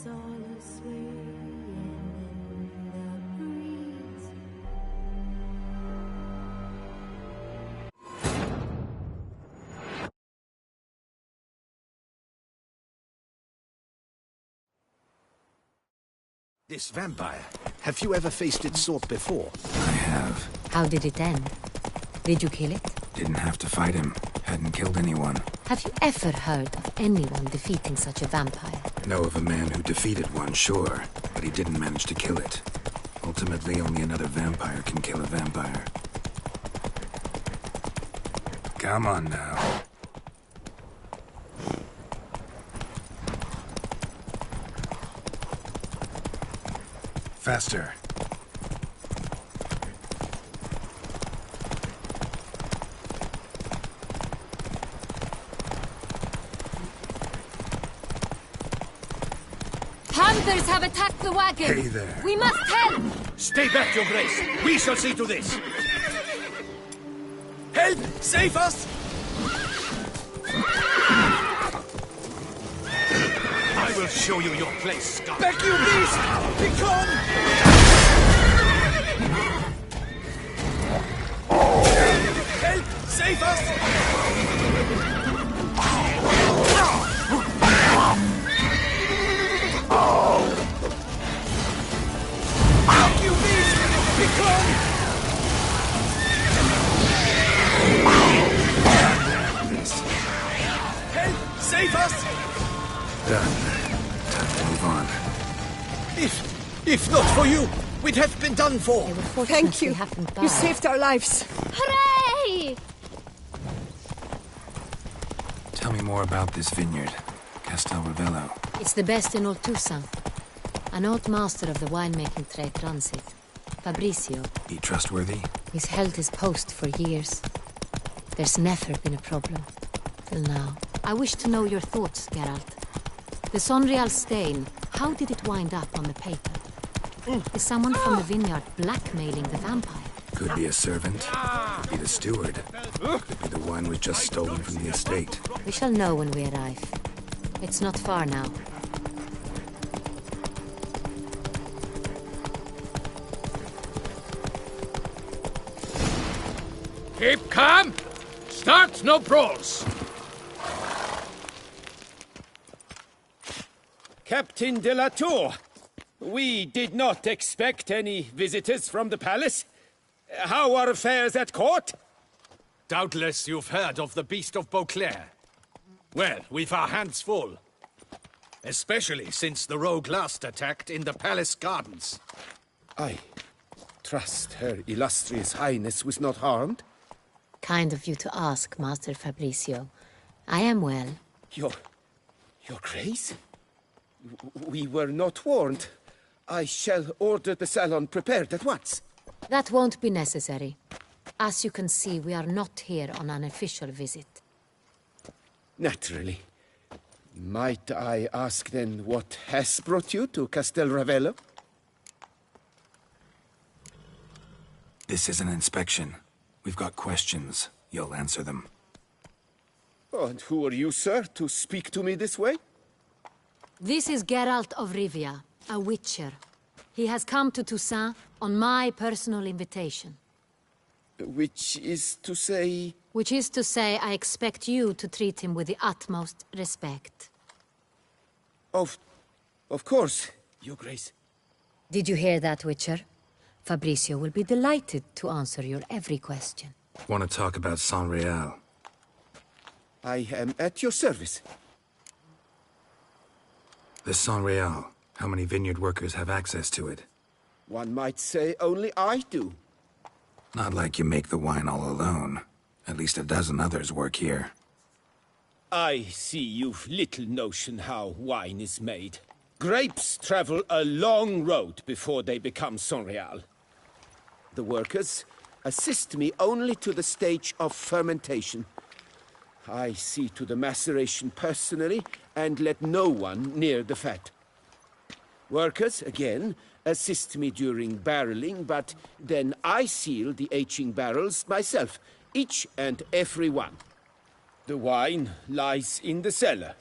all swaying in the breeze. This vampire, have you ever faced its sort before? I have. How did it end? Did you kill it? Didn't have to fight him. Hadn't killed anyone. Have you ever heard of anyone defeating such a vampire? Know of a man who defeated one, sure, but he didn't manage to kill it. Ultimately, only another vampire can kill a vampire. Come on now. Faster. Hunters have attacked the wagon! Hey there. We must help! Stay back, Your Grace! We shall see to this! Help! Save us! I will show you your place, Scott! Back, you beast! Begone! Help! Save us! Back, you beast! Begone! Help! Save us! Done. Time to move on. If not for you, we'd have been done for! Thank you. Haven't You died. saved our lives. Hooray! Tell me more about this vineyard. Castel Ravello. It's the best in all Toussaint. An old master of the winemaking trade runs it. Fabrizio. He trustworthy? He's held his post for years. There's never been a problem. Till now. I wish to know your thoughts, Geralt. The Sonreal stain, how did it wind up on the paper? Is someone from the vineyard blackmailing the vampire? Could be a servant. Could be the steward. Could be the wine was just stolen from the estate. We shall know when we arrive. It's not far now. Keep calm! Start no brawls! Captain de la Tour, we did not expect any visitors from the palace. How are affairs at court? Doubtless you've heard of the Beast of Beauclair. Well, we've our hands full. Especially since the rogue last attacked in the palace gardens. I trust Her Illustrious Highness was not harmed. Kind of you to ask, Master Fabrizio. I am well. Your Grace? We were not warned. I shall order the salon prepared at once. That won't be necessary. As you can see, we are not here on an official visit. Naturally. Might I ask then what has brought you to Castel Ravello? This is an inspection. We've got questions. You'll answer them. Oh, and who are you, sir, to speak to me this way? This is Geralt of Rivia, a witcher. He has come to Toussaint on my personal invitation. Which is to say... Which is to say, I expect you to treat him with the utmost respect. Of course, Your Grace. Did you hear that, Witcher? Fabrizio will be delighted to answer your every question. Want to talk about Sonreal? I am at your service. The Sonreal. How many vineyard workers have access to it? One might say only I do. Not like you make the wine all alone. At least a dozen others work here. I see you've little notion how wine is made. Grapes travel a long road before they become Sonreal. The workers assist me only to the stage of fermentation. I see to the maceration personally and let no one near the fat. Workers, again, assist me during barreling, but then I seal the aging barrels myself, each and every one. The wine lies in the cellar,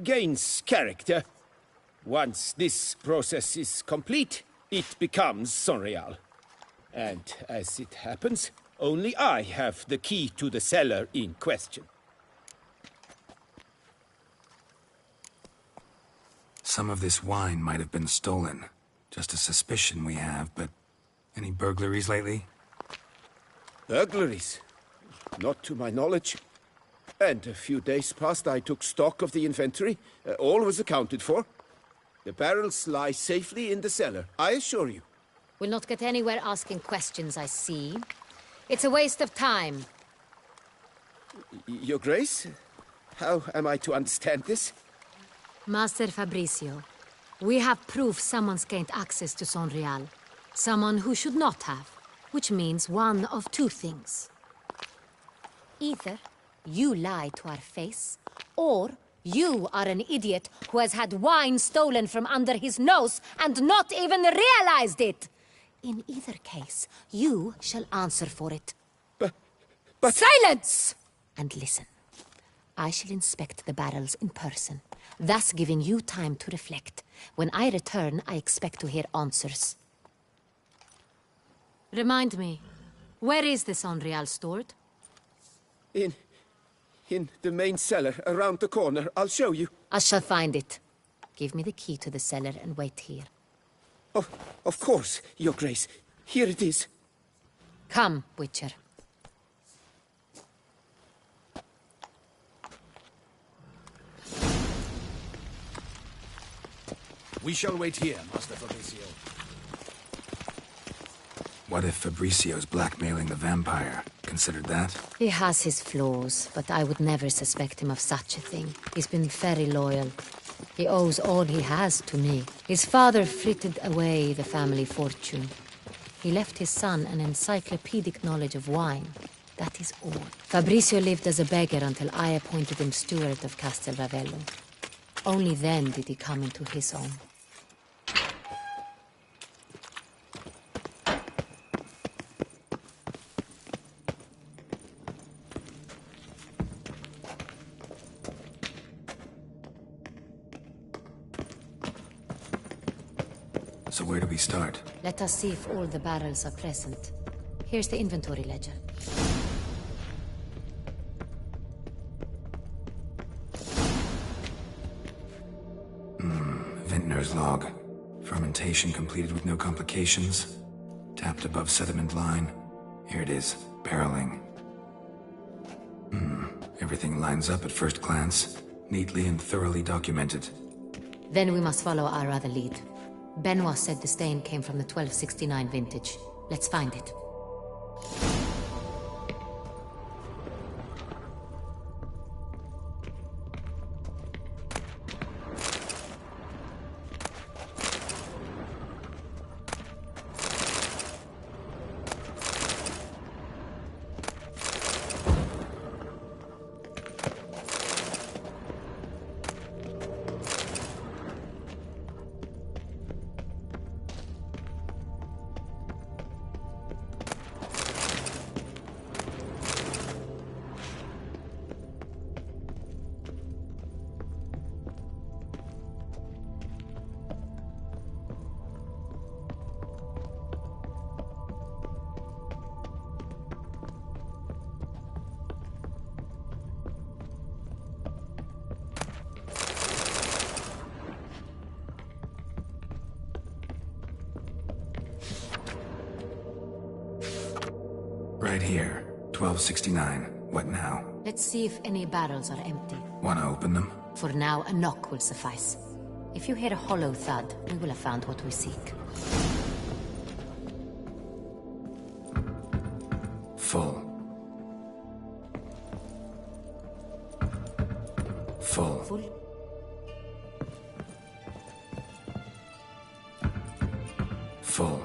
gains character. Once this process is complete, it becomes Sonreal. And as it happens, only I have the key to the cellar in question. Some of this wine might have been stolen. Just a suspicion we have, but any burglaries lately? Burglaries? Not to my knowledge. And a few days past I took stock of the inventory. All was accounted for. The barrels lie safely in the cellar, I assure you. We'll not get anywhere asking questions, I see. It's a waste of time. Your Grace? How am I to understand this? Master Fabricio, we have proof someone's gained access to Sonreal. Someone who should not have. Which means one of two things. Either you lie to our face, or you are an idiot who has had wine stolen from under his nose and not even realized it. In either case, you shall answer for it. But... Silence! And listen. I shall inspect the barrels in person, thus giving you time to reflect. When I return, I expect to hear answers. Remind me, where is the Sonreal stored? In the main cellar, around the corner. I'll show you. I shall find it. Give me the key to the cellar and wait here. Oh, of course, Your Grace. Here it is. Come, Witcher. We shall wait here, Master Fabricio. What if Fabricio's blackmailing the vampire? Considered that? He has his flaws, but I would never suspect him of such a thing. He's been very loyal. He owes all he has to me. His father frittered away the family fortune. He left his son an encyclopedic knowledge of wine. That is all. Fabricio lived as a beggar until I appointed him steward of Castel Ravello. Only then did he come into his own. So where do we start? Let us see if all the barrels are present. Here's the inventory ledger. Vintner's log. Fermentation completed with no complications. Tapped above sediment line. Here it is. Barreling. Everything lines up at first glance. Neatly and thoroughly documented. Then we must follow our other lead. Benoit said the stain came from the 1269 vintage. Let's find it. Right here. 1269. What now? Let's see if any barrels are empty. Wanna open them? For now, a knock will suffice. If you hear a hollow thud, we will have found what we seek. Full. Full. Full? Full.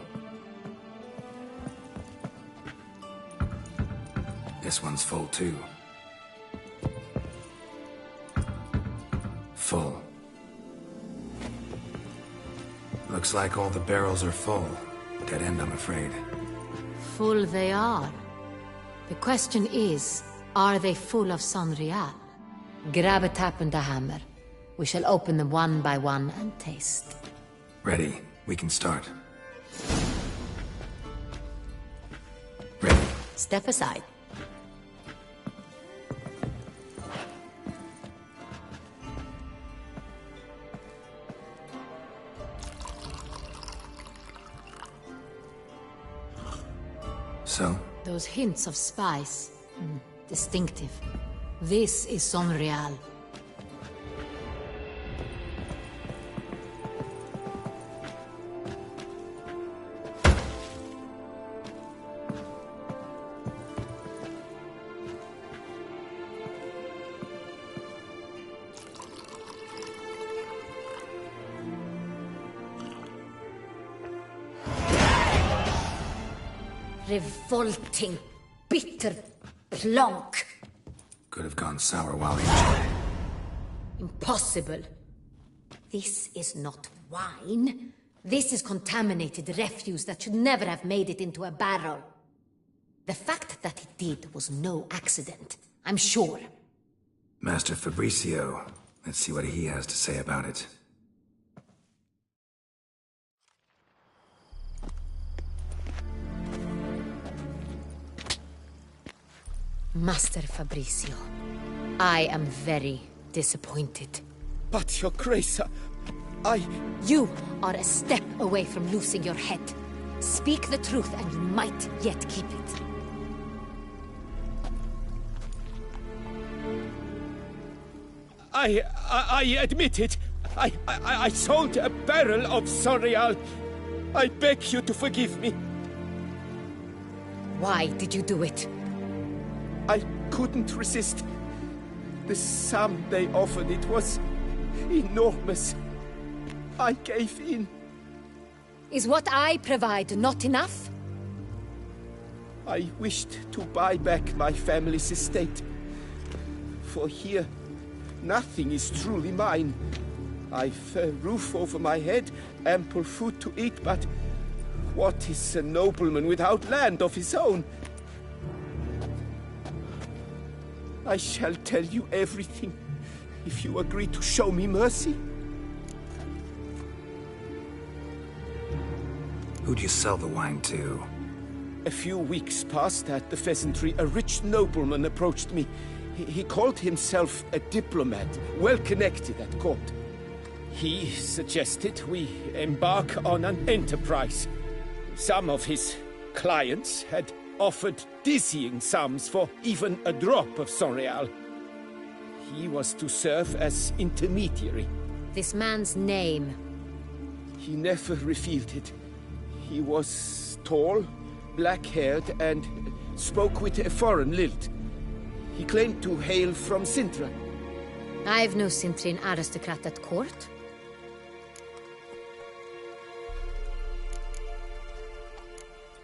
This one's full too. Full. Looks like all the barrels are full. Dead end, I'm afraid. Full they are. The question is, are they full of Sonreal? Grab a tap and a hammer. We shall open them one by one and taste. Ready. We can start. Ready. Step aside. So, Those hints of spice. Distinctive. This is Sonreal. Revolting, bitter plonk. could have gone sour while aged. Impossible. This is not wine. This is contaminated refuse that should never have made it into a barrel. The fact that it did was no accident, I'm sure. Master Fabricio. Let's see what he has to say about it. Master Fabricio, I am very disappointed. But, Your Grace, I... You are a step away from losing your head. Speak the truth and you might yet keep it. I admit it. I sold a barrel of Sonreal. I beg you to forgive me. Why did you do it? I couldn't resist. The sum they offered, it was enormous. I gave in. Is what I provide not enough? I wished to buy back my family's estate. For here, nothing is truly mine. I've a roof over my head, ample food to eat, but what is a nobleman without land of his own? I shall tell you everything, if you agree to show me mercy. Who'd you sell the wine to? A few weeks past at the Pheasantry, a rich nobleman approached me. He called himself a diplomat, well connected at court. He suggested we embark on an enterprise. Some of his clients had offered dizzying sums for even a drop of Sonreal. He was to serve as intermediary. This man's name. He never revealed it. He was tall, black-haired, and spoke with a foreign lilt. He claimed to hail from Sintra. I've no Sintrian aristocrat at court.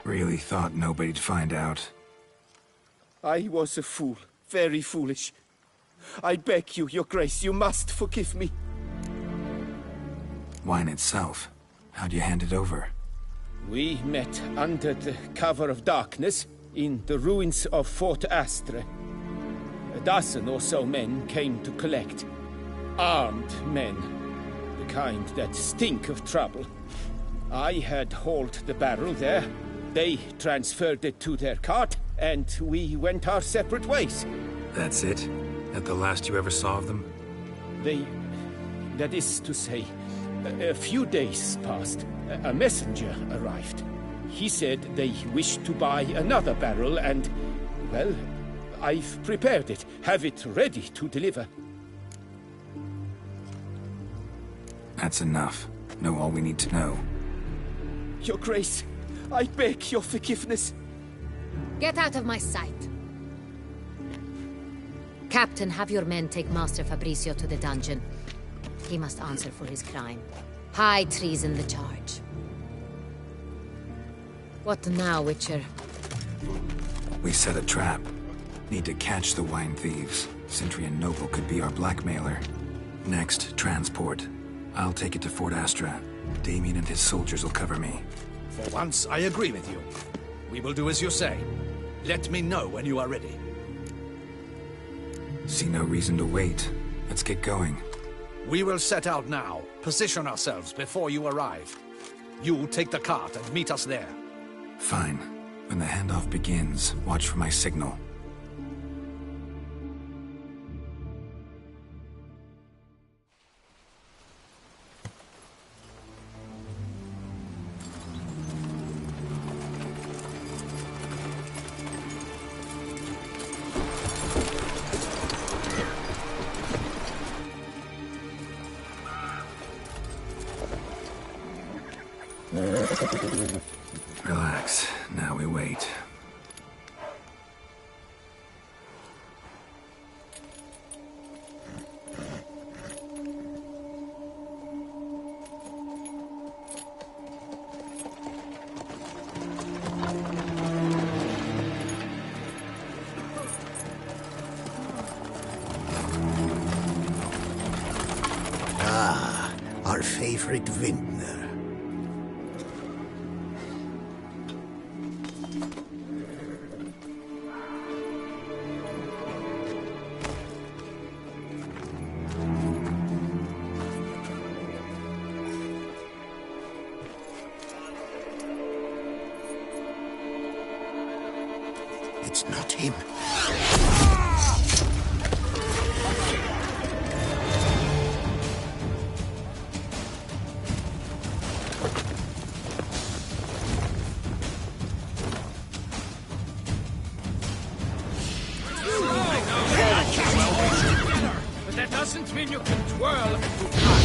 Really thought nobody'd find out. I was a fool, very foolish. I beg you, Your Grace, you must forgive me. Wine itself. How'd you hand it over? We met under the cover of darkness in the ruins of Fort Astre. A dozen or so men came to collect. Armed men. The kind that stink of trouble. I had hauled the barrel there. They transferred it to their cart, and we went our separate ways. That's it? That the last you ever saw of them? That is to say, a few days passed. A messenger arrived. He said they wished to buy another barrel and, well, I've prepared it. Have it ready to deliver. That's enough. Know all we need to know. Your Grace, I beg your forgiveness. Get out of my sight. Captain, have your men take Master Fabricio to the dungeon. He must answer for his crime. High treason the charge. What now, Witcher? We set a trap. Need to catch the wine thieves. Sintrian Noble could be our blackmailer. Next, transport. I'll take it to Fort Astra. Damien and his soldiers will cover me. For once, I agree with you. We will do as you say. Let me know when you are ready. See no reason to wait. Let's get going. We will set out now. Position ourselves before you arrive. You take the cart and meet us there. Fine. When the handoff begins, watch for my signal. Relax. Now we wait. Our favorite vintner. It's not him. But that doesn't mean you can twirl and do fly.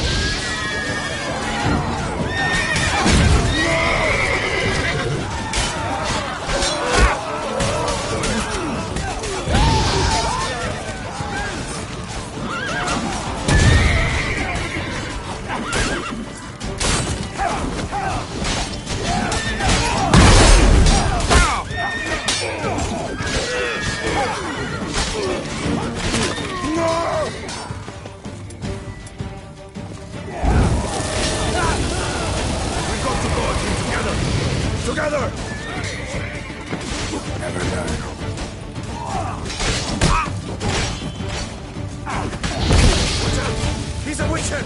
Together! Never learn. He's a witcher!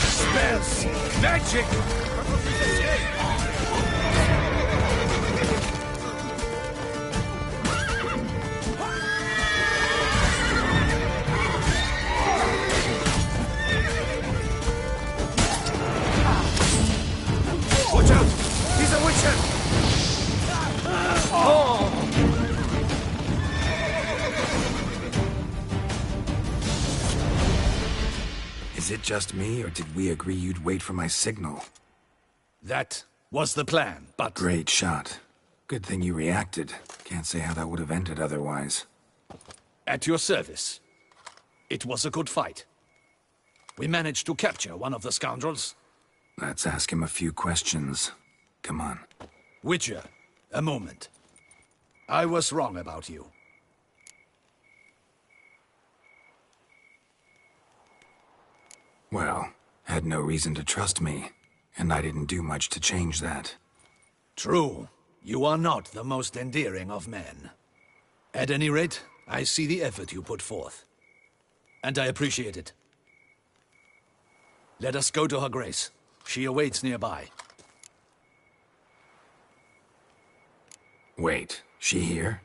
Spells! Magic! Watch out! He's a witcher! Is it just me, or did we agree you'd wait for my signal? That was the plan, but... Great shot. Good thing you reacted. Can't say how that would have ended otherwise. At your service. It was a good fight. We managed to capture one of the scoundrels. Let's ask him a few questions. Come on. Witcher, a moment. I was wrong about you. Well, had no reason to trust me, and I didn't do much to change that. True. You are not the most endearing of men. At any rate, I see the effort you put forth. And I appreciate it. Let us go to her grace. She awaits nearby. Wait, she here?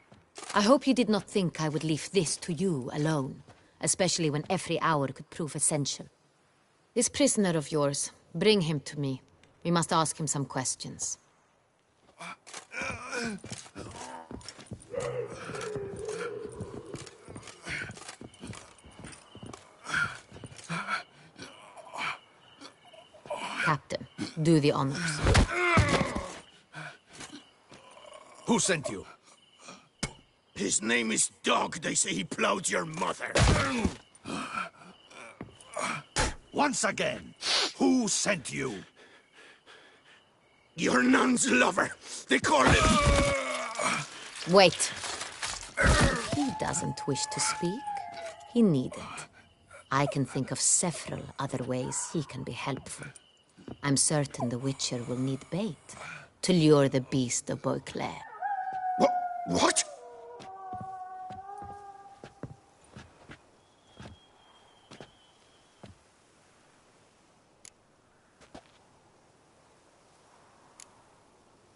I hope you did not think I would leave this to you alone, especially when every hour could prove essential. This prisoner of yours, bring him to me. We must ask him some questions. Captain, do the honors. Who sent you? His name is Dog. They say he plowed your mother. Once again, who sent you? Your nun's lover. They call him... Wait. He doesn't wish to speak. He needn't. I can think of several other ways he can be helpful. I'm certain the Witcher will need bait to lure the beast of Beauclair. What?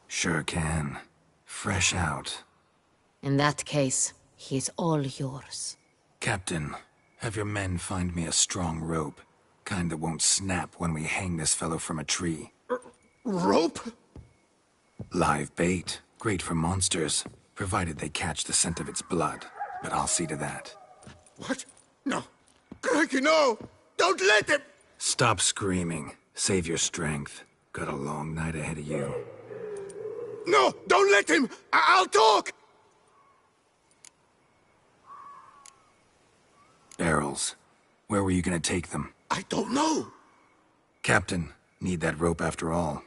Sure can. Fresh out. In that case, he's all yours. Captain, have your men find me a strong rope. Kind that won't snap when we hang this fellow from a tree. Rope? Live bait. Great for monsters, provided they catch the scent of its blood. But I'll see to that. What? No. Crikey, no! Don't let him! Stop screaming. Save your strength. Got a long night ahead of you. No! Don't let him! I'll talk! Barrels. Where were you gonna take them? I don't know. Captain, need that rope after all.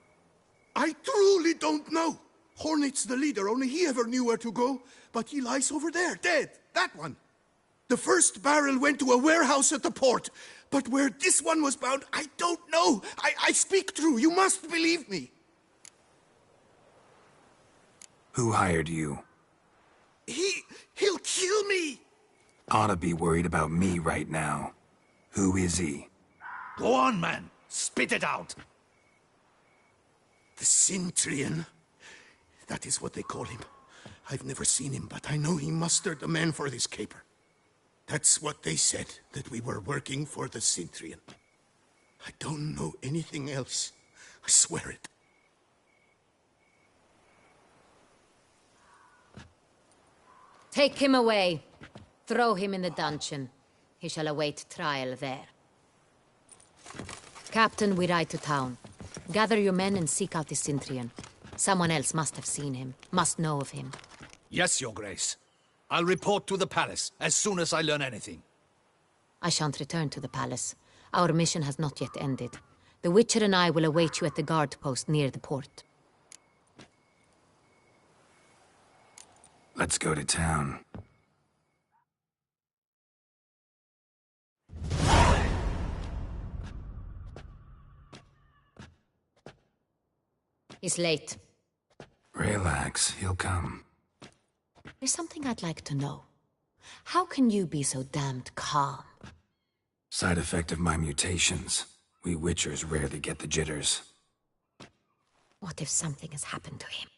I truly don't know. Hornet's the leader, only he ever knew where to go. But he lies over there, dead. That one. The first barrel went to a warehouse at the port. But where this one was bound, I don't know. I speak true. You must believe me. Who hired you? He'll kill me. Ought to be worried about me right now. Who is he? Go on, man. Spit it out. The Cintrian. That is what they call him. I've never seen him, but I know he mustered the men for this caper. That's what they said, that we were working for the Cintrian. I don't know anything else. I swear it. Take him away. Throw him in the dungeon. He shall await trial there. Captain, we ride to town. Gather your men and seek out the Cintrian. Someone else must have seen him, must know of him. Yes, Your Grace. I'll report to the palace as soon as I learn anything. I shan't return to the palace. Our mission has not yet ended. The Witcher and I will await you at the guard post near the port. Let's go to town. He's late. Relax, he'll come. There's something I'd like to know. How can you be so damned calm? Side effect of my mutations. We Witchers rarely get the jitters. What if something has happened to him?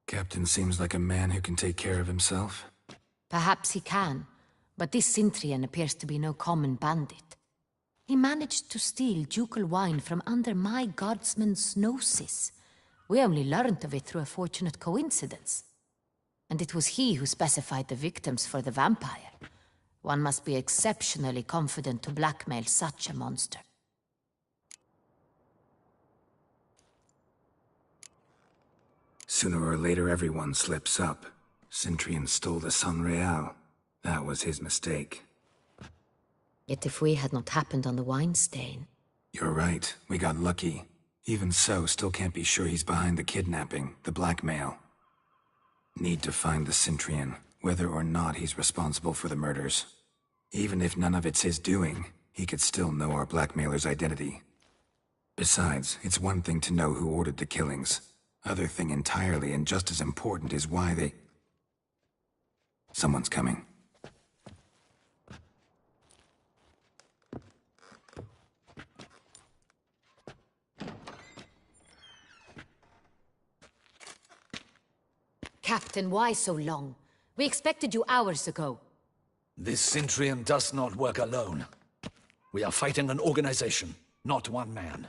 Captain seems like a man who can take care of himself. Perhaps he can, but this Cintrian appears to be no common bandit. He managed to steal ducal wine from under my guardsman's noses. We only learned of it through a fortunate coincidence. And it was he who specified the victims for the vampire. One must be exceptionally confident to blackmail such a monster. Sooner or later, everyone slips up. Cintrian stole the Sangreal. That was his mistake. Yet if we had not happened on the wine stain... You're right. We got lucky. Even so, still can't be sure he's behind the kidnapping, the blackmail. Need to find the Cintrian, whether or not he's responsible for the murders. Even if none of it's his doing, he could still know our blackmailer's identity. Besides, it's one thing to know who ordered the killings. Other thing entirely, and just as important, is why they... Someone's coming. Captain, why so long? We expected you hours ago. This Cintrian does not work alone. We are fighting an organization, not one man.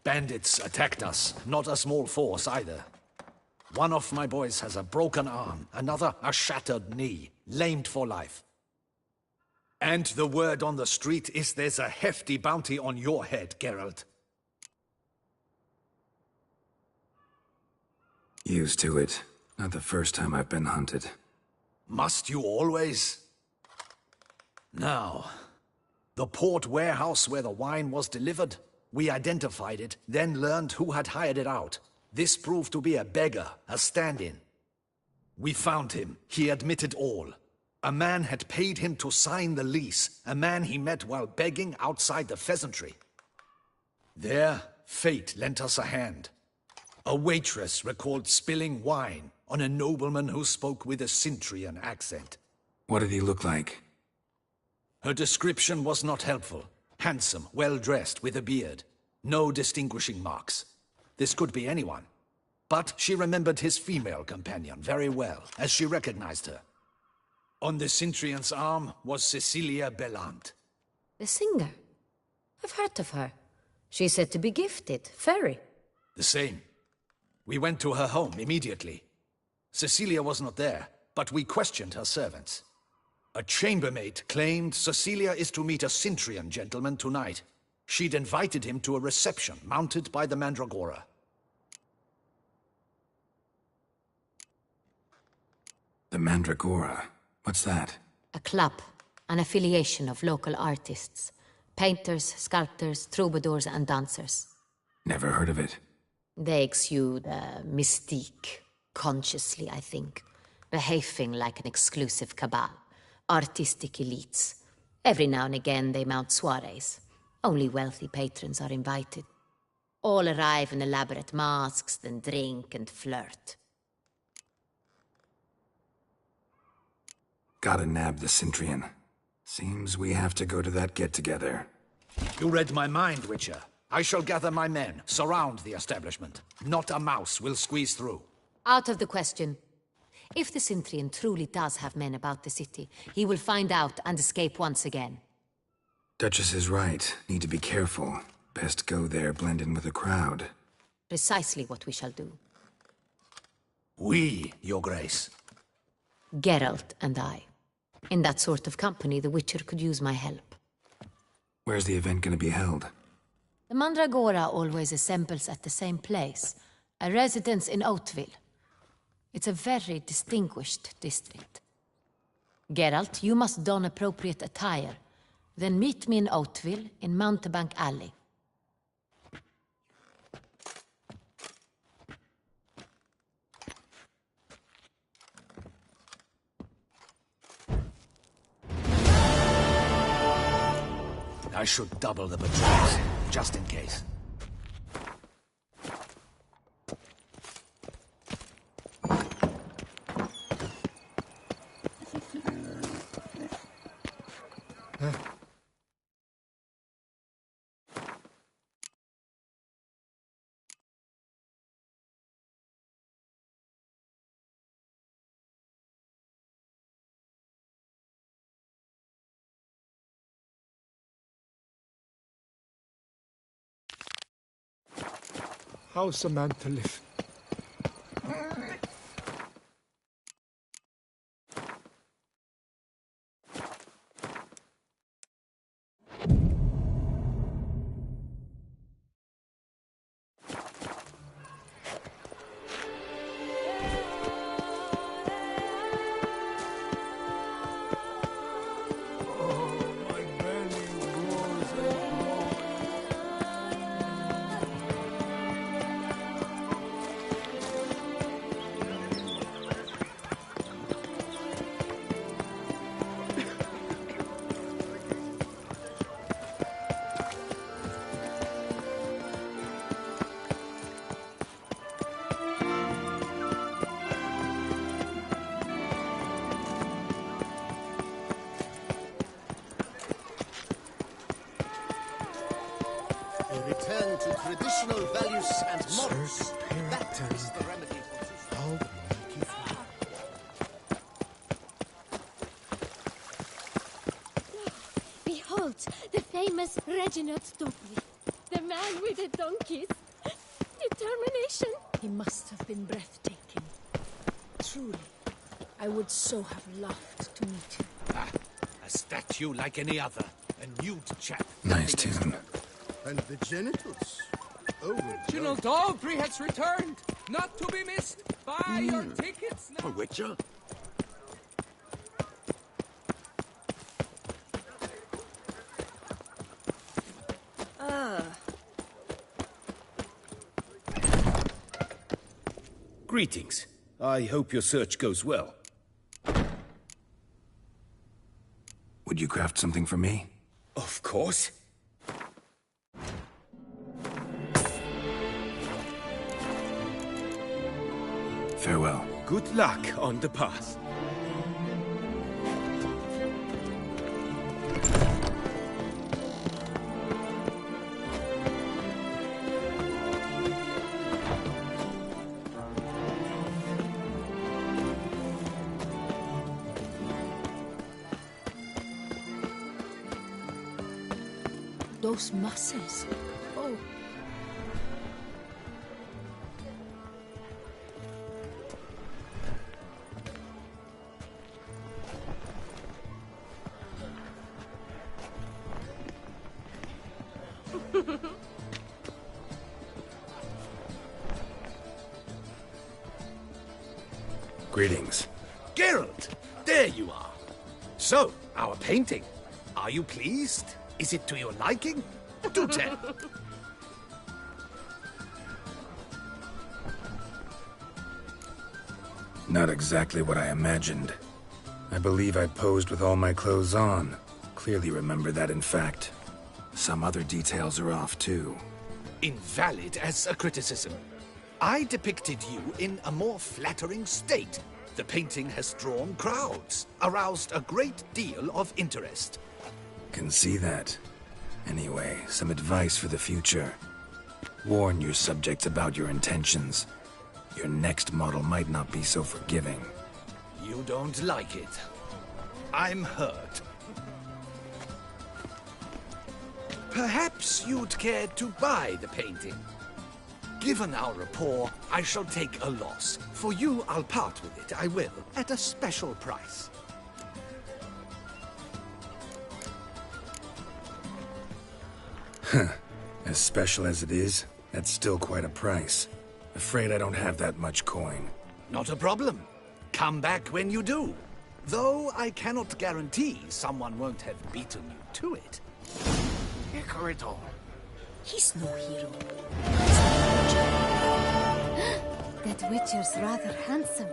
Bandits attacked us, not a small force either. One of my boys has a broken arm, another a shattered knee, lamed for life. And the word on the street is there's a hefty bounty on your head, Geralt. Used to it. Not the first time I've been hunted. Must you always? Now, the port warehouse where the wine was delivered, we identified it, then learned who had hired it out. This proved to be a beggar, a stand-in. We found him. He admitted all. A man had paid him to sign the lease, a man he met while begging outside the pheasantry. There, fate lent us a hand. A waitress recalled spilling wine on a nobleman who spoke with a Cintrian accent. What did he look like? Her description was not helpful. Handsome, well-dressed, with a beard. No distinguishing marks. This could be anyone. But she remembered his female companion very well, as she recognized her. On the Cintrian's arm was Cecilia Bellant. The singer? I've heard of her. She's said to be gifted, fairy. The same. We went to her home immediately. Cecilia was not there, but we questioned her servants. A chambermaid claimed Cecilia is to meet a Cintrian gentleman tonight. She'd invited him to a reception mounted by the Mandragora. The Mandragora? What's that? A club, an affiliation of local artists. Painters, sculptors, troubadours and dancers. Never heard of it. They exude mystique, consciously, I think. Behaving like an exclusive cabal. Artistic elites. Every now and again they mount soirees. Only wealthy patrons are invited. All arrive in elaborate masks, then drink and flirt. Gotta nab the Cintrian. Seems we have to go to that get-together. You read my mind, Witcher. I shall gather my men, surround the establishment. Not a mouse will squeeze through. Out of the question. If the Cintrian truly does have men about the city, he will find out and escape once again. Duchess is right. Need to be careful. Best go there, blend in with the crowd. Precisely what we shall do. We, Your Grace. Geralt and I. In that sort of company, the Witcher could use my help. Where's the event gonna be held? The Mandragora always assembles at the same place, a residence in Oatville. It's a very distinguished district. Geralt, you must don appropriate attire. Then meet me in Oatville, in Mountebank Alley. I should double the patrols, just in case. How's a man to live? Return to traditional values and morals. That is the remedy for Behold, the famous Reginald Dobry. The man with the donkeys. Determination. He must have been breathtaking. Truly, I would so have loved to meet him. Ah, a statue like any other. A nude chap. Nice tune. And the genitals. Oh, Reginald Dobry has returned, not to be missed. Buy your tickets now. a witcher? Greetings. I hope your search goes well. Could you craft something for me? Of course. Farewell. Good luck on the path. Those muscles. Oh. Greetings. Geralt, there you are. So, our painting. Are you pleased? Is it to your liking? Do tell. Not exactly what I imagined. I believe I posed with all my clothes on. Clearly remember that, in fact. Some other details are off, too. Invalid as a criticism. I depicted you in a more flattering state. The painting has drawn crowds, aroused a great deal of interest. Can see that. Anyway, some advice for the future. Warn your subjects about your intentions. Your next model might not be so forgiving. You don't like it. I'm hurt. Perhaps you'd care to buy the painting. Given our rapport, I shall take a loss. For you, I'll part with it, I will, at a special price. As special as it is, that's still quite a price. Afraid I don't have that much coin. Not a problem. Come back when you do. Though I cannot guarantee someone won't have beaten you to it. Icaridor. He's no hero. That Witcher's rather handsome.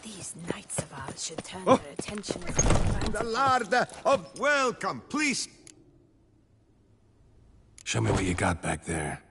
These knights of ours should turn their attention to The Lord of Welcome, please. Show me what you got back there.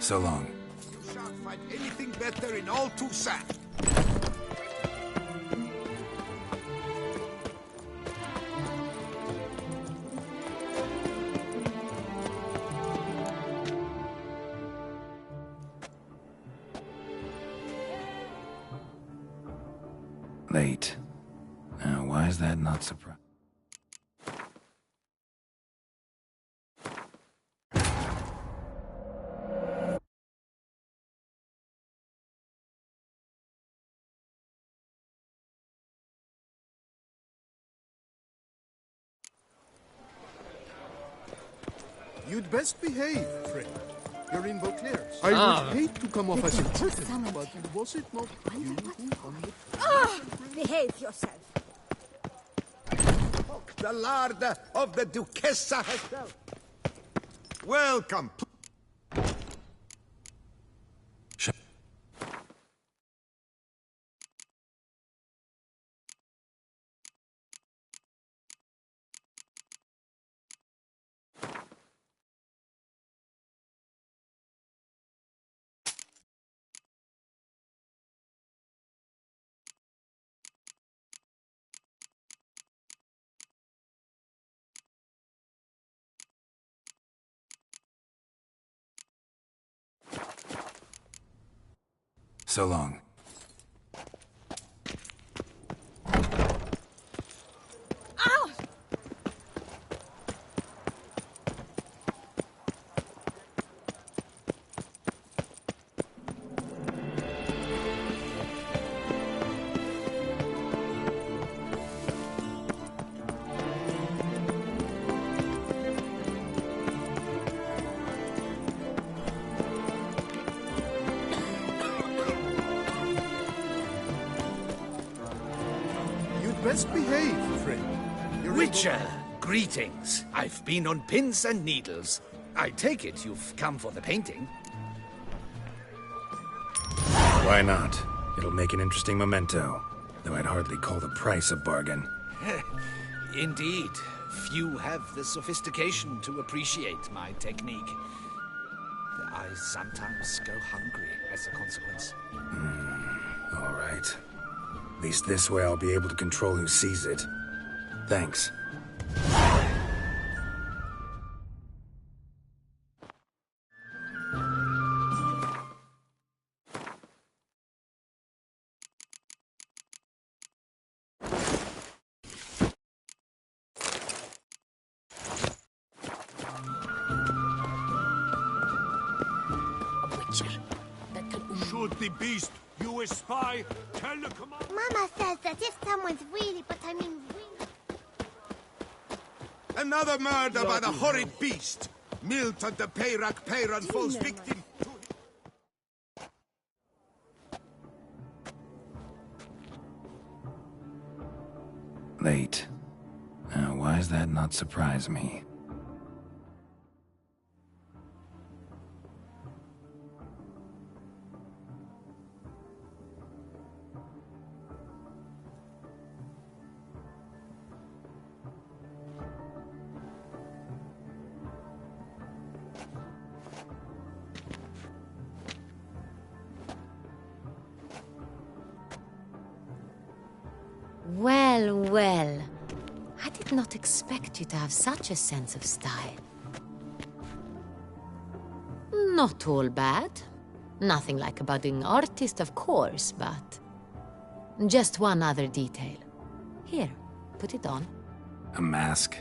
So long. You shan't find anything better in all Toussaint. Late. Now, why is that not surprising? You'd best behave, friend. You're in Vauclairs. I would hate to come off as impertinent, but was it not you who won the... behave yourself. The Lord of the Duchessa herself. welcome. So long. Ow! Best behave, friend. You're Witcher, greetings. I've been on pins and needles. I take it you've come for the painting. Why not? It'll make an interesting memento. Though I'd hardly call the price a bargain. Indeed. Few have the sophistication to appreciate my technique. I sometimes go hungry as a consequence. All right. At least this way I'll be able to control who sees it. Thanks. Should the beast you espy tell the commander? Mama says that if someone's really, but I mean really... Another murder by the horrid beast. Milton the Peyrak Peyran falls victim to... Late. Now, why does that not surprise me? Well, well. I did not expect you to have such a sense of style. Not all bad. Nothing like a budding artist, of course, but... just one other detail. Here, put it on. A mask?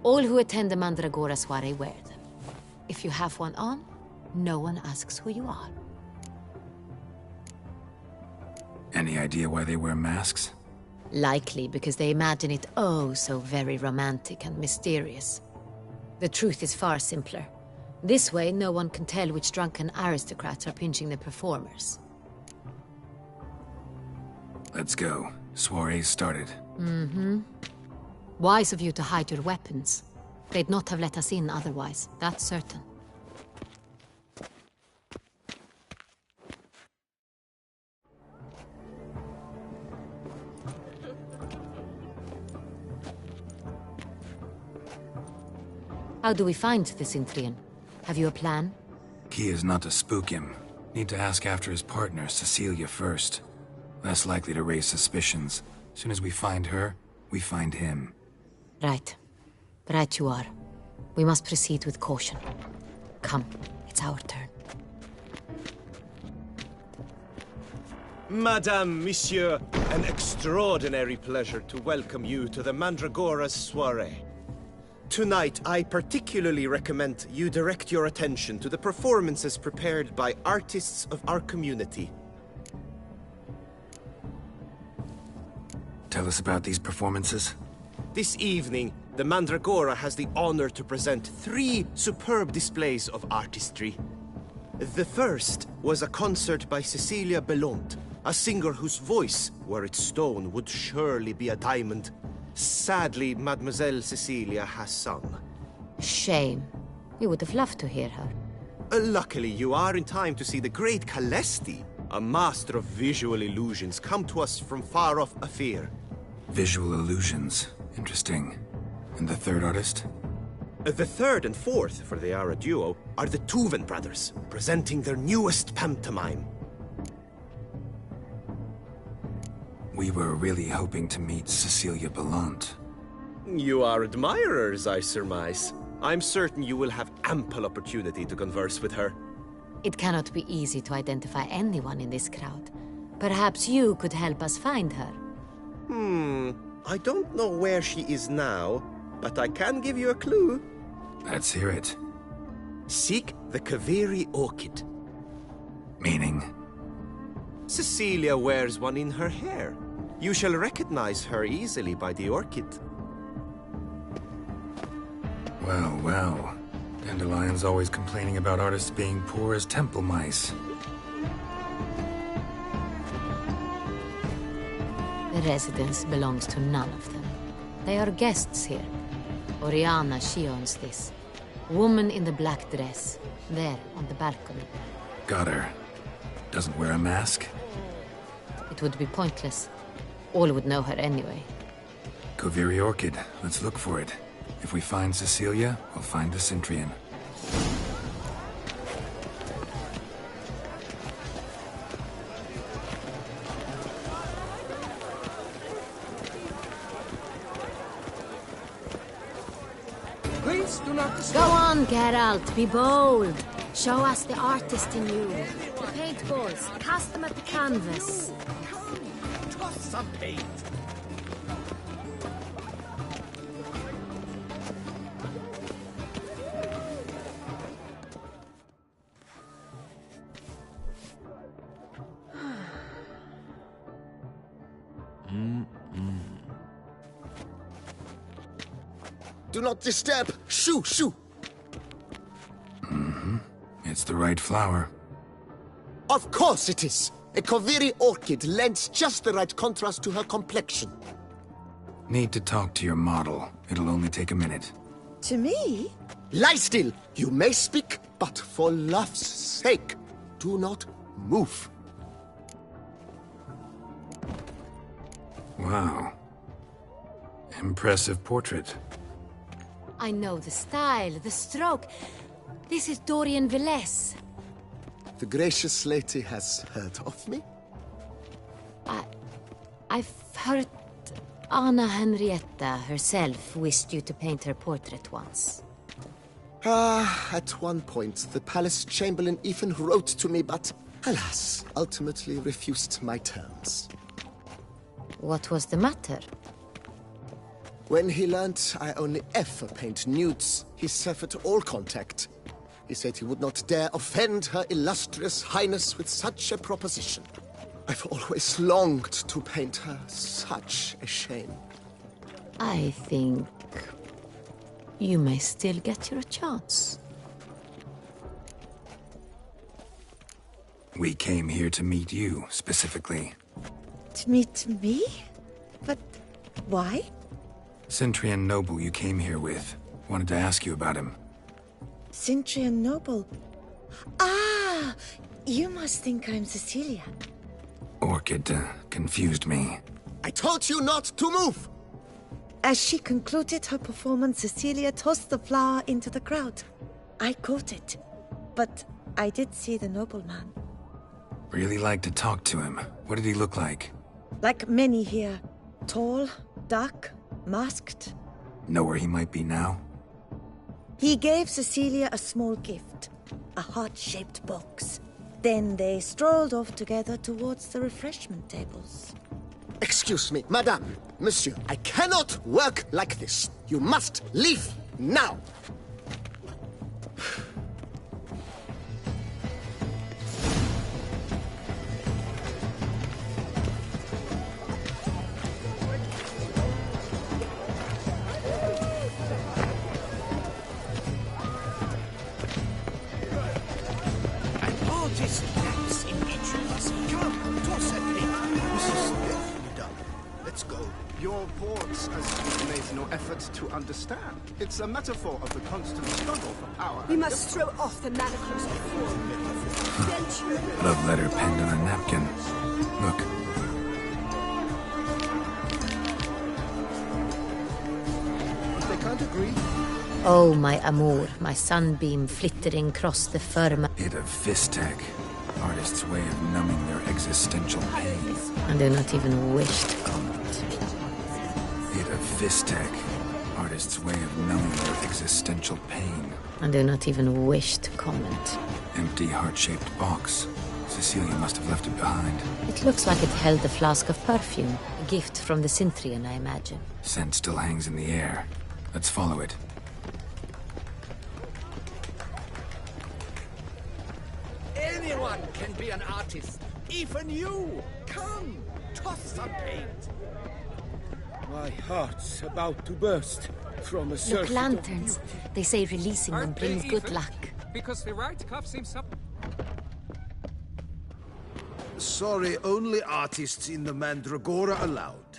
All who attend the Mandragora soiree wear them. If you have one on, no one asks who you are. Any idea why they wear masks? Likely because they imagine it oh so very romantic and mysterious. The truth is far simpler. This way, no one can tell which drunken aristocrats are pinching the performers. Let's go. Soiree's started. Mm-hmm. Wise of you to hide your weapons. They'd not have let us in otherwise, that's certain. How do we find the Cintrian? Have you a plan? Key is not to spook him. Need to ask after his partner, Cecilia, first. Less likely to raise suspicions. Soon as we find her, we find him. Right. Right you are. We must proceed with caution. Come, it's our turn. Madame, Monsieur, an extraordinary pleasure to welcome you to the Mandragora's soiree. Tonight, I particularly recommend you direct your attention to the performances prepared by artists of our community. Tell us about these performances. This evening, the Mandragora has the honor to present 3 superb displays of artistry. The first was a concert by Cecilia Bellont, a singer whose voice, were it stone, would surely be a diamond. Sadly, Mademoiselle Cecilia has sung. Shame. We would have loved to hear her. Luckily, you are in time to see the great Kalesti, a master of visual illusions, come to us from far off Afir. Visual illusions. Interesting. And the third artist? The third and fourth, for they are a duo, are the Tuven brothers, presenting their newest pantomime. We were really hoping to meet Cecilia Belant. You are admirers, I surmise. I'm certain you will have ample opportunity to converse with her. It cannot be easy to identify anyone in this crowd. Perhaps you could help us find her. I don't know where she is now, but I can give you a clue. Let's hear it. Seek the Kaviri orchid. Meaning? Cecilia wears one in her hair. You shall recognize her easily by the orchid. Well, well. Dandelion's always complaining about artists being poor as temple mice. The residence belongs to none of them. They are guests here. Oriana, she owns this. Woman in the black dress. There, on the balcony. Got her. Doesn't wear a mask? It would be pointless. All would know her anyway. Kaviri Orchid. Let's look for it. If we find Cecilia, we'll find the Cintrian. Please do not Go on, Geralt. Be bold. Show us the artist in you. The paintballs. Cast them at the canvas. Toss some paint. Do not disturb! Shoo, shoo! It's the right flower. Of course it is! A Kaviri orchid lends just the right contrast to her complexion. Need to talk to your model. It'll only take a minute. To me? Lie still! You may speak, but for love's sake, do not move. Wow. Impressive portrait. I know the style, the stroke. This is Dorian Velez. The gracious lady has heard of me? I've heard Anna Henrietta herself wished you to paint her portrait once. At one point, the palace chamberlain even wrote to me, but alas, ultimately refused my terms. What was the matter? When he learned I only ever paint nudes, he severed all contact. He said he would not dare offend her illustrious highness with such a proposition. I've always longed to paint her. Such a shame. I think you may still get your chance. We came here to meet you, specifically. To meet me? But why? Cintrian Noble you came here with. Wanted to ask you about him. Cintrian Noble. Ah! You must think I'm Cecilia. Orchid confused me. I told you not to move! As she concluded her performance, Cecilia tossed the flower into the crowd. I caught it, but I did see the nobleman. Really like to talk to him. What did he look like? Like many here. Tall, dark, masked. Know where he might be now? He gave Cecilia a small gift, a heart-shaped box. Then they strolled off together towards the refreshment tables. Excuse me, madame, monsieur, I cannot work like this. You must leave now. Let's go. Your ports as if made no effort to understand. It's a metaphor of the constant struggle for power. We must throw off the manacles before. Love letter penned on a napkin. Look. If they can't agree... Oh, my amour, my sunbeam flittering across the firmament. Hit of Vistek. Artist's way of numbing their existential pain. I do not even wish to comment. Hit of Vistek. Artist's way of numbing their existential pain. I do not even wish to comment. Empty heart-shaped box. Cecilia must have left it behind. It looks like it held a flask of perfume. A gift from the Cintrian, I imagine. Scent still hangs in the air. Let's follow it. Anyone can be an artist. Even you. Come, toss some paint. My heart's about to burst from a surfeit Look, lanterns. They say releasing them brings good luck. Because the right cuff seems up. Sorry, only artists in the Mandragora allowed.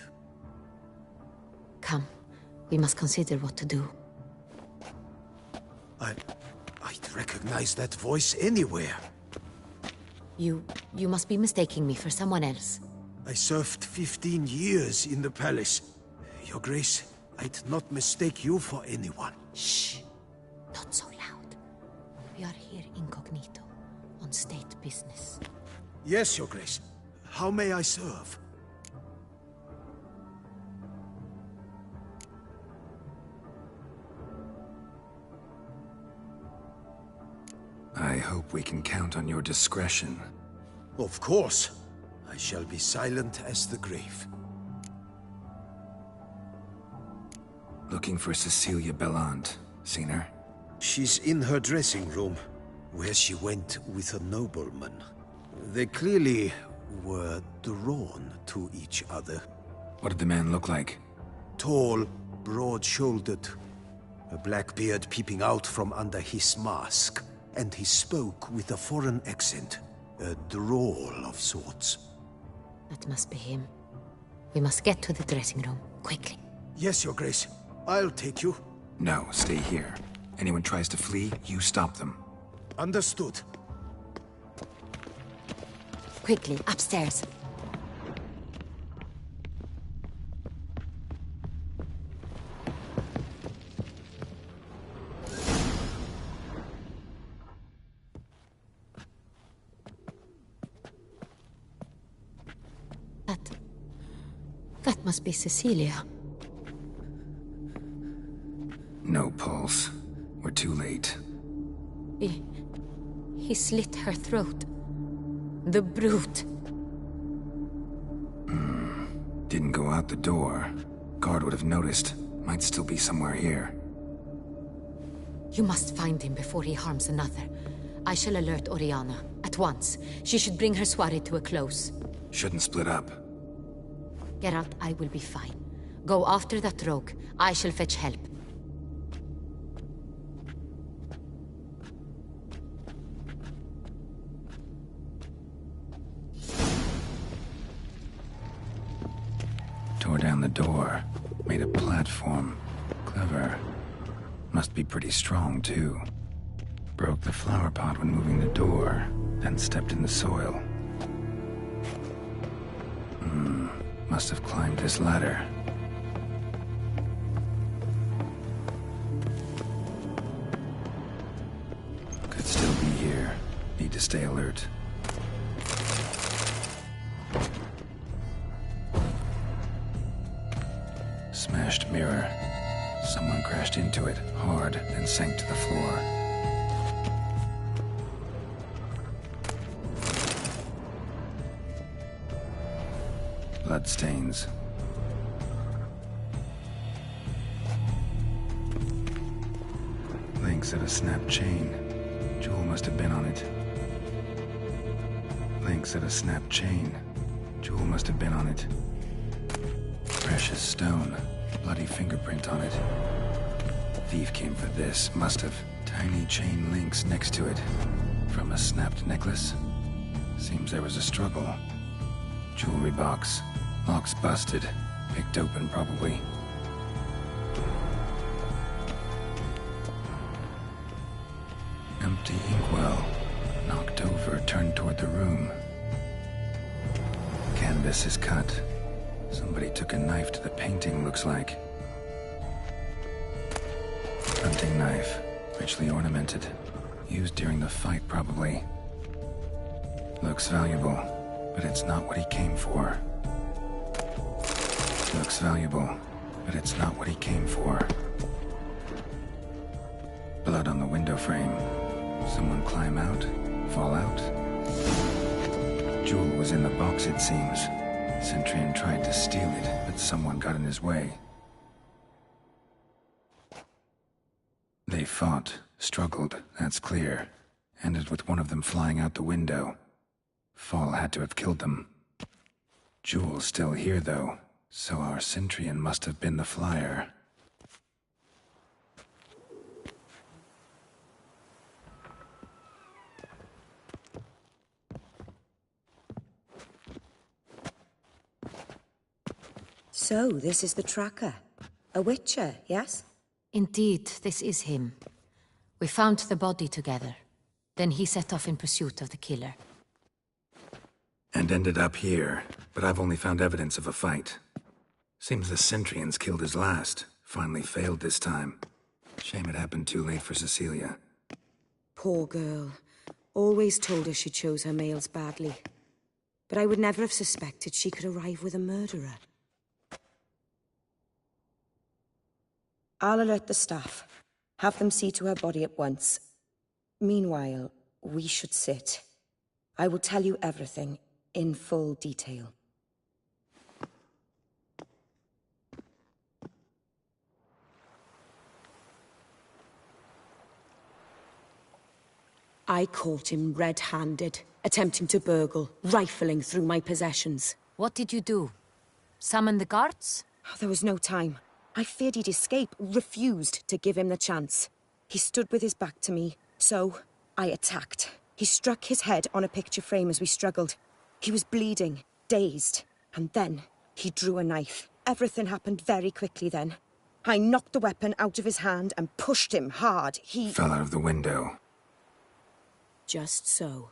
Come, we must consider what to do. I'd recognize that voice anywhere. You must be mistaking me for someone else. I served 15 years in the palace. Your Grace, I'd not mistake you for anyone. Shh. Not so loud. We are here incognito, on state business. Yes, Your Grace. How may I serve? I hope we can count on your discretion. Of course. I shall be silent as the grave. Looking for Cecilia Bellant. Seen her? She's in her dressing room, where she went with a nobleman. They clearly were drawn to each other. What did the man look like? Tall, broad-shouldered, a black beard peeping out from under his mask, and he spoke with a foreign accent, a drawl of sorts. That must be him. We must get to the dressing room, quickly. Yes, Your Grace. I'll take you. No, stay here. Anyone tries to flee, you stop them. Understood. Quickly, upstairs. That must be Cecilia. No pulse. We're too late. He slit her throat. The brute. Didn't go out the door. Guard would have noticed. Might still be somewhere here. You must find him before he harms another. I shall alert Oriana. At once. She should bring her soirée to a close. Shouldn't split up. Geralt, I will be fine. Go after that rogue. I shall fetch help. Tore down the door. Made a platform. Clever. Must be pretty strong, too. Broke the flower pot when moving the door, then stepped in the soil. Must have climbed this ladder. Could still be here. Need to stay alert. Smashed mirror. Someone crashed into it, hard, then sank to the floor. Bloodstains. Links of a snapped chain. Jewel must have been on it. Links of a snapped chain. Jewel must have been on it. Precious stone. Bloody fingerprint on it. Thief came for this. Must have. Tiny chain links next to it. From a snapped necklace. Seems there was a struggle. Jewelry box. Lock's busted. Picked open, probably. Empty inkwell. Knocked over, turned toward the room. Canvas is cut. Somebody took a knife to the painting, looks like. Hunting knife. Richly ornamented. Used during the fight, probably. Looks valuable, but it's not what he came for. Looks valuable, but it's not what he came for. Blood on the window frame. Someone climb out? Fall out? Jewel was in the box, it seems. Centurion tried to steal it, but someone got in his way. They fought, struggled, that's clear. Ended with one of them flying out the window. Fall had to have killed them. Jewel's still here, though, so our Centurion must have been the flyer. So, this is the tracker. A witcher, yes? Indeed, this is him. We found the body together. Then he set off in pursuit of the killer. And ended up here, but I've only found evidence of a fight. Seems the Centurions killed his last. Finally failed this time. Shame it happened too late for Cecilia. Poor girl. Always told her she chose her males badly. But I would never have suspected she could arrive with a murderer. I'll alert the staff. Have them see to her body at once. Meanwhile, we should sit. I will tell you everything, in full detail. I caught him red-handed, attempting to burgle, rifling through my possessions. What did you do? Summon the guards? There was no time. I feared he'd escape, refused to give him the chance. He stood with his back to me, so I attacked. He struck his head on a picture frame as we struggled. He was bleeding, dazed, and then he drew a knife. Everything happened very quickly then. I knocked the weapon out of his hand and pushed him hard. He fell out of the window. Just so.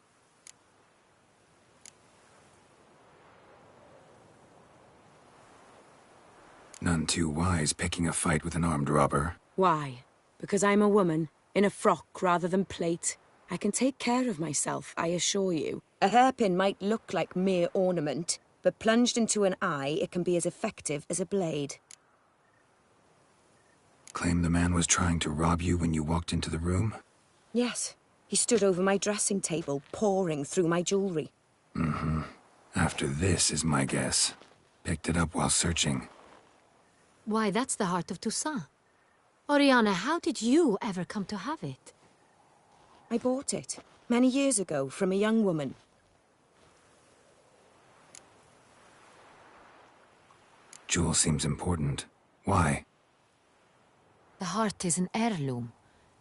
None too wise picking a fight with an armed robber. Why? Because I'm a woman, in a frock rather than plate. I can take care of myself, I assure you. A hairpin might look like mere ornament, but plunged into an eye, it can be as effective as a blade. Claim the man was trying to rob you when you walked into the room? Yes. He stood over my dressing table, pouring through my jewelry. Mm-hmm. After this is my guess. Picked it up while searching. Why, that's the heart of Toussaint. Oriana, how did you ever come to have it? I bought it, many years ago, from a young woman. Jewel seems important. Why? The heart is an heirloom.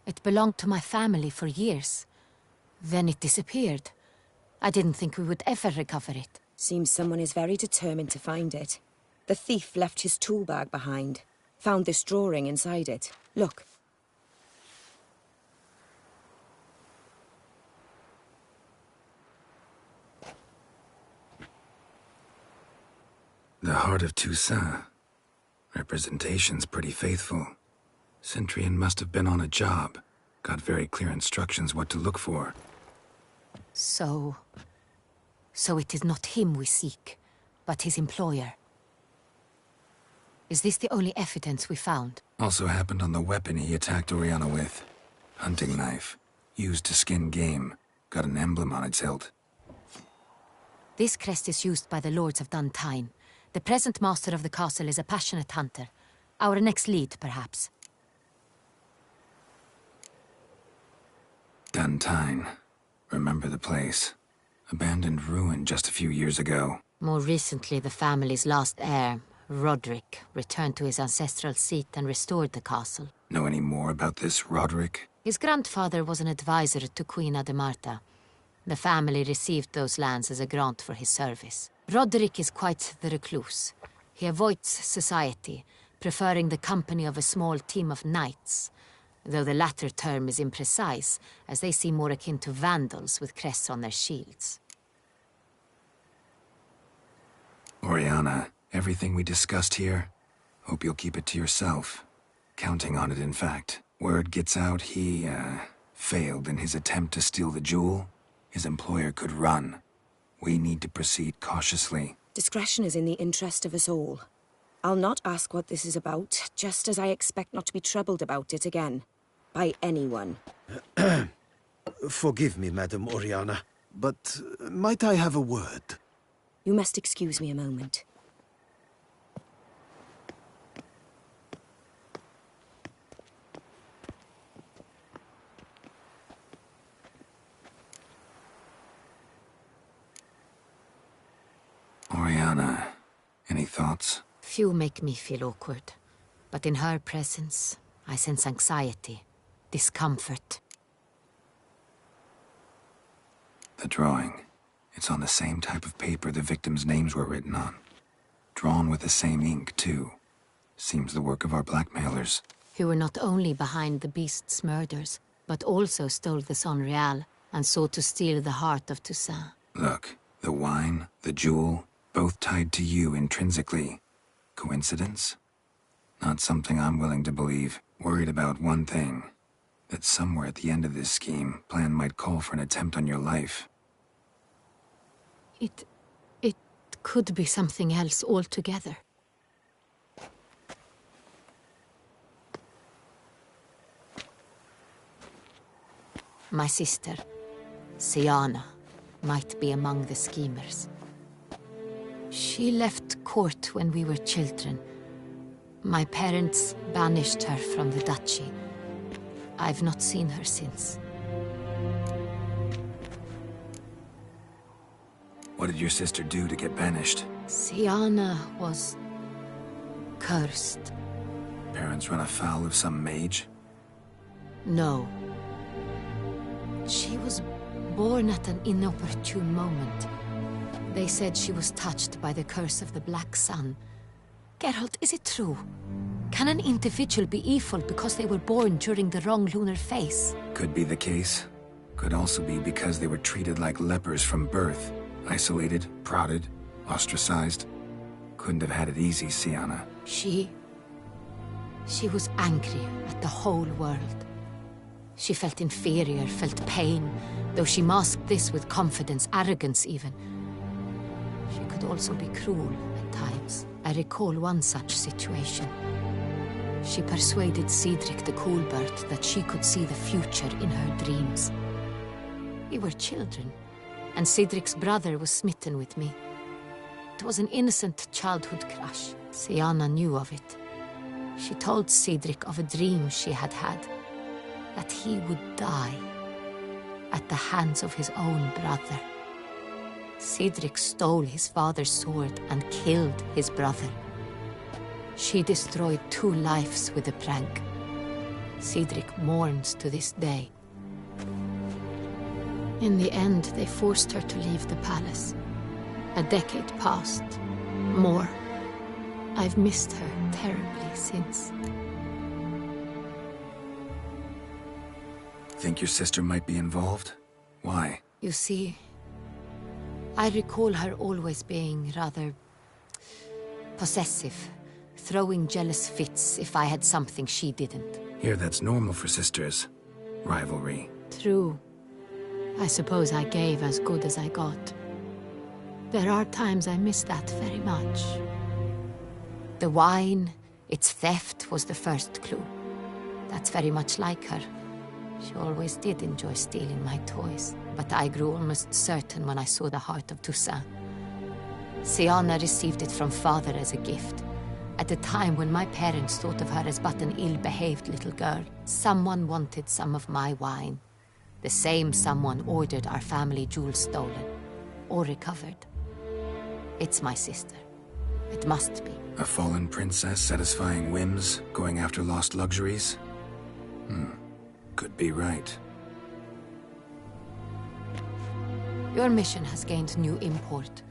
It belonged to my family for years. Then it disappeared. I didn't think we would ever recover it. Seems someone is very determined to find it. The thief left his tool bag behind. Found this drawing inside it. Look. The heart of Toussaint. Representation's pretty faithful. Centurion must have been on a job. Got very clear instructions what to look for. So it is not him we seek, but his employer. Is this the only evidence we found? Also happened on the weapon he attacked Oriana with. Hunting knife. Used to skin game. Got an emblem on its hilt. This crest is used by the Lords of Duntine. The present master of the castle is a passionate hunter. Our next lead, perhaps. Duntine. Remember the place. Abandoned ruin just a few years ago. More recently, the family's last heir, Roderick, returned to his ancestral seat and restored the castle. Know any more about this Roderick? His grandfather was an advisor to Queen Ademarta. The family received those lands as a grant for his service. Roderick is quite the recluse. He avoids society, preferring the company of a small team of knights, though the latter term is imprecise, as they seem more akin to vandals with crests on their shields. Oriana, everything we discussed here, hope you'll keep it to yourself. Counting on it, in fact. Word gets out he, failed in his attempt to steal the jewel. His employer could run. We need to proceed cautiously. Discretion is in the interest of us all. I'll not ask what this is about, just as I expect not to be troubled about it again. By anyone. Forgive me, Madam Oriana, but might I have a word? You must excuse me a moment. Oriana, any thoughts? Few make me feel awkward, but in her presence, I sense anxiety, discomfort. The drawing. It's on the same type of paper the victims' names were written on. Drawn with the same ink, too. Seems the work of our blackmailers. Who were not only behind the beast's murders, but also stole the Sonreal and sought to steal the heart of Toussaint. Look, the wine, the jewel, both tied to you intrinsically. Coincidence? Not something I'm willing to believe. Worried about one thing. That somewhere at the end of this scheme, plan might call for an attempt on your life. It could be something else altogether. My sister, Siana, might be among the schemers. She left court when we were children. My parents banished her from the duchy. I've not seen her since. What did your sister do to get banished? Siana was cursed. Parents run afoul of some mage? No. She was born at an inopportune moment. They said she was touched by the curse of the Black Sun. Geralt, is it true? Can an individual be evil because they were born during the wrong lunar phase? Could be the case. Could also be because they were treated like lepers from birth. Isolated, prodded, ostracized. Couldn't have had it easy, Siana. She was angry at the whole world. She felt inferior, felt pain, though she masked this with confidence, arrogance even. She could also be cruel at times. I recall one such situation. She persuaded Cedric the Coolbird that she could see the future in her dreams. We were children, and Cedric's brother was smitten with me. It was an innocent childhood crush. Siana knew of it. She told Cedric of a dream she had had, that he would die at the hands of his own brother. Cedric stole his father's sword and killed his brother. She destroyed 2 lives with a prank. Cedric mourns to this day. In the end, they forced her to leave the palace. A decade passed. More. I've missed her terribly since. Think your sister might be involved? Why? You see, I recall her always being rather possessive, throwing jealous fits if I had something she didn't. Here, that's normal for sisters. Rivalry. True. I suppose I gave as good as I got. There are times I miss that very much. The wine, its theft, was the first clue. That's very much like her. She always did enjoy stealing my toys, but I grew almost certain when I saw the heart of Toussaint. Siana received it from father as a gift. At a time when my parents thought of her as but an ill-behaved little girl, someone wanted some of my wine. The same someone ordered our family jewels stolen, or recovered. It's my sister. It must be. A fallen princess satisfying whims, going after lost luxuries? Could be right. Your mission has gained new import.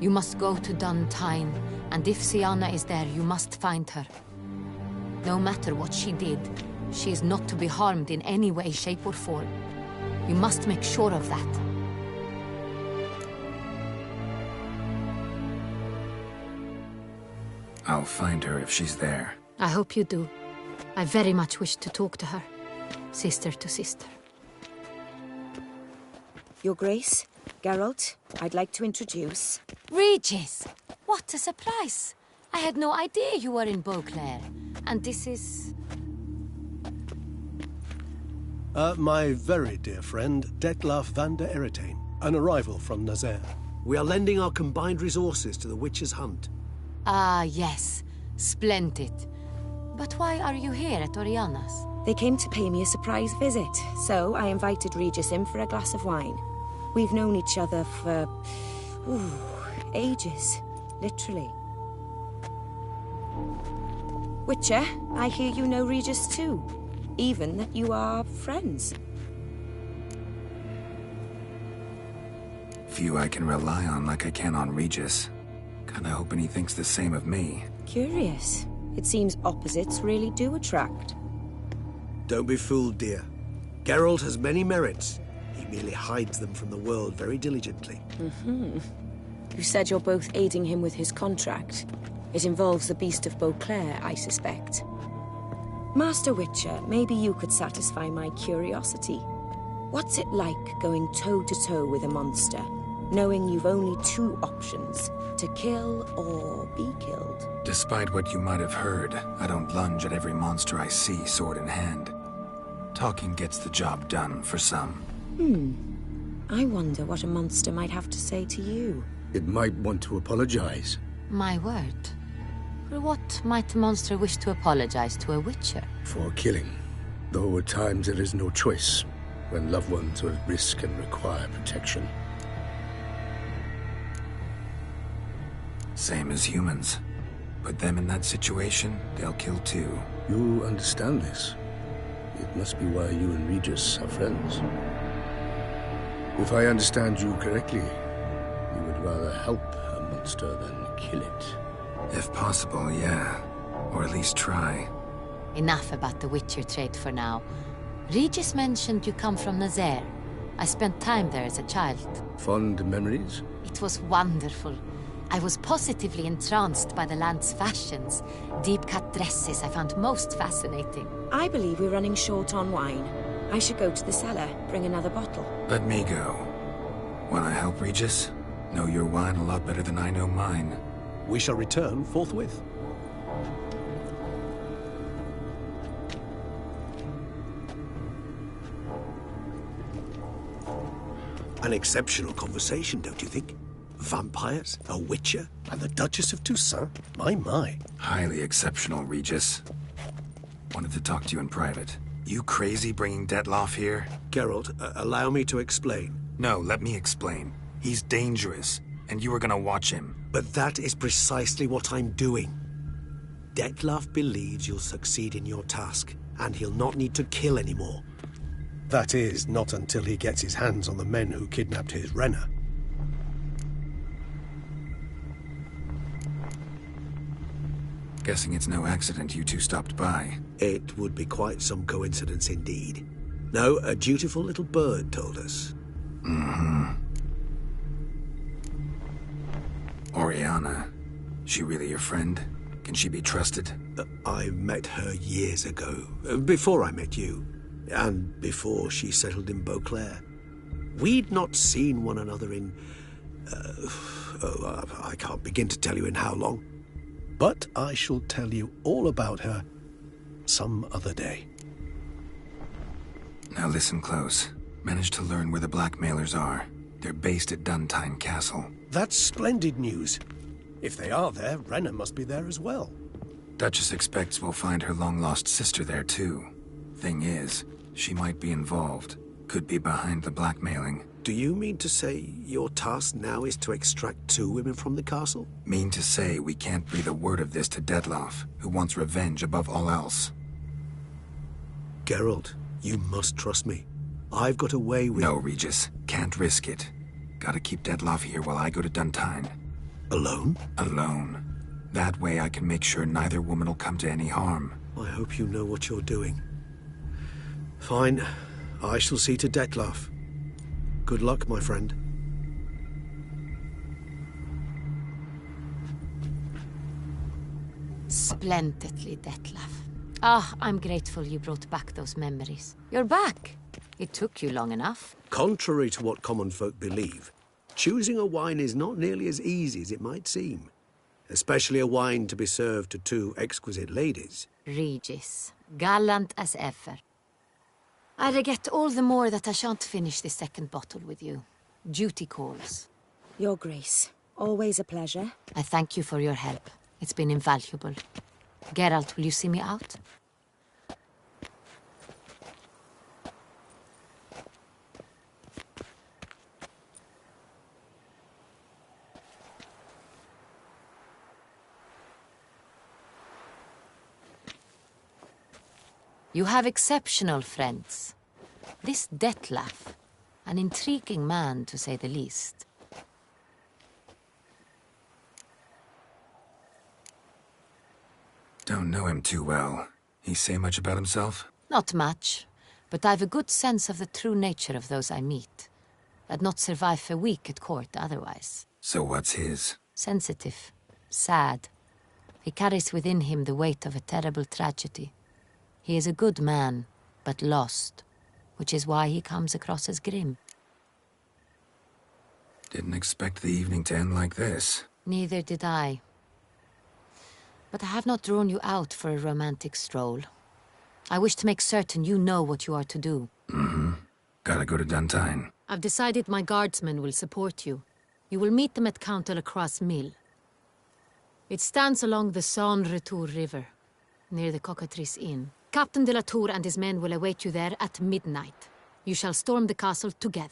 You must go to Duntine, and if Syanna is there, you must find her. No matter what she did, she is not to be harmed in any way, shape, or form. You must make sure of that. I'll find her if she's there. I hope you do. I very much wish to talk to her. Sister to sister. Your Grace, Geralt, I'd like to introduce... Regis! What a surprise! I had no idea you were in Beauclair. And this is... My very dear friend, Detlaf van der Eretain, an arrival from Nazaire. We are lending our combined resources to the Witcher's Hunt. Ah, yes. Splendid. But why are you here at Oriana's? They came to pay me a surprise visit, so I invited Regis in for a glass of wine. We've known each other for... ages. Literally. Witcher, I hear you know Regis too. Even that you are friends. Few I can rely on like I can on Regis. Kinda hoping he thinks the same of me. Curious. It seems opposites really do attract. Don't be fooled, dear. Geralt has many merits. He merely hides them from the world very diligently. You said you're both aiding him with his contract. It involves the Beast of Beauclair, I suspect. Master Witcher, maybe you could satisfy my curiosity. What's it like going toe-to-toe with a monster, knowing you've only two options, to kill or be killed? Despite what you might have heard, I don't lunge at every monster I see sword in hand. Talking gets the job done for some. I wonder what a monster might have to say to you. It might want to apologize. My word. For what might a monster wish to apologize to a witcher? For killing. Though at times there is no choice, when loved ones are at risk and require protection. Same as humans. Put them in that situation, they'll kill too. You understand this. It must be why you and Regis are friends. If I understand you correctly, you would rather help a monster than kill it. If possible, yeah. Or at least try. Enough about the Witcher trade for now. Regis mentioned you come from Nazaire. I spent time there as a child. Fond memories? It was wonderful. I was positively entranced by the land's fashions. Deep-cut dresses I found most fascinating. I believe we're running short on wine. I should go to the cellar, bring another bottle. Let me go. Wanna help, Regis? Know your wine a lot better than I know mine. We shall return forthwith. An exceptional conversation, don't you think? Vampires, a witcher, and the Duchess of Toussaint? My. Highly exceptional, Regis. Wanted to talk to you in private. You crazy bringing Detlaf here? Geralt, allow me to explain. No, let me explain. He's dangerous, and you were gonna watch him. But that is precisely what I'm doing. Detlaf believes you'll succeed in your task, and he'll not need to kill anymore. That is, not until he gets his hands on the men who kidnapped his Renna. Guessing it's no accident you two stopped by. It would be quite some coincidence indeed. No, a dutiful little bird told us. Oriana. She really your friend? Can she be trusted? I met her years ago, before I met you, and before she settled in Beauclair. We'd not seen one another in... I can't begin to tell you in how long. But I shall tell you all about her some other day. Now listen close. Managed to learn where the blackmailers are. They're based at Duntine Castle. That's splendid news. If they are there, Renna must be there as well. Duchess expects we'll find her long-lost sister there too. Thing is, she might be involved. Could be behind the blackmailing. Do you mean to say your task now is to extract 2 women from the castle? Mean to say we can't breathe a word of this to Detlaf, who wants revenge above all else. Geralt, you must trust me. I've got a way with... No, Regis. Can't risk it. Gotta keep Detlaf here while I go to Duntine. Alone? Alone. That way I can make sure neither woman will come to any harm. I hope you know what you're doing. Fine. I shall see to Dettlaff. Good luck, my friend. Splendidly, Dettlaff. Ah, I'm grateful you brought back those memories. You're back. It took you long enough. Contrary to what common folk believe, choosing a wine is not nearly as easy as it might seem. Especially a wine to be served to two exquisite ladies. Regis, gallant as ever. I regret all the more that I shan't finish the second bottle with you. Duty calls. Your Grace, always a pleasure. I thank you for your help. It's been invaluable. Geralt, will you see me out? You have exceptional friends. This Dettlaff, an intriguing man to say the least. Don't know him too well. He say much about himself? Not much, but I've a good sense of the true nature of those I meet. I'd not survive a week at court otherwise. So what's his? Sensitive, sad. He carries within him the weight of a terrible tragedy. He is a good man, but lost, which is why he comes across as grim. Didn't expect the evening to end like this. Neither did I. But I have not drawn you out for a romantic stroll. I wish to make certain you know what you are to do. Mm-hmm. Gotta go to Duntine. I've decided my guardsmen will support you. You will meet them at Count Delacroix' mill. It stands along the Saône-Retour River, near the Cockatrice Inn. Captain de la Tour and his men will await you there at midnight. You shall storm the castle together.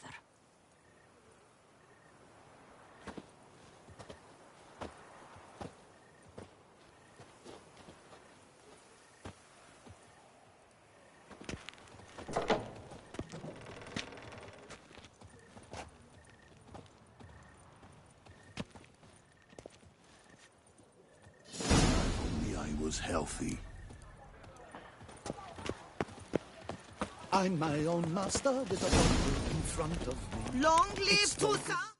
Only I was healthy. I'm my own master with a bottle in front of me. Long live Toussaint!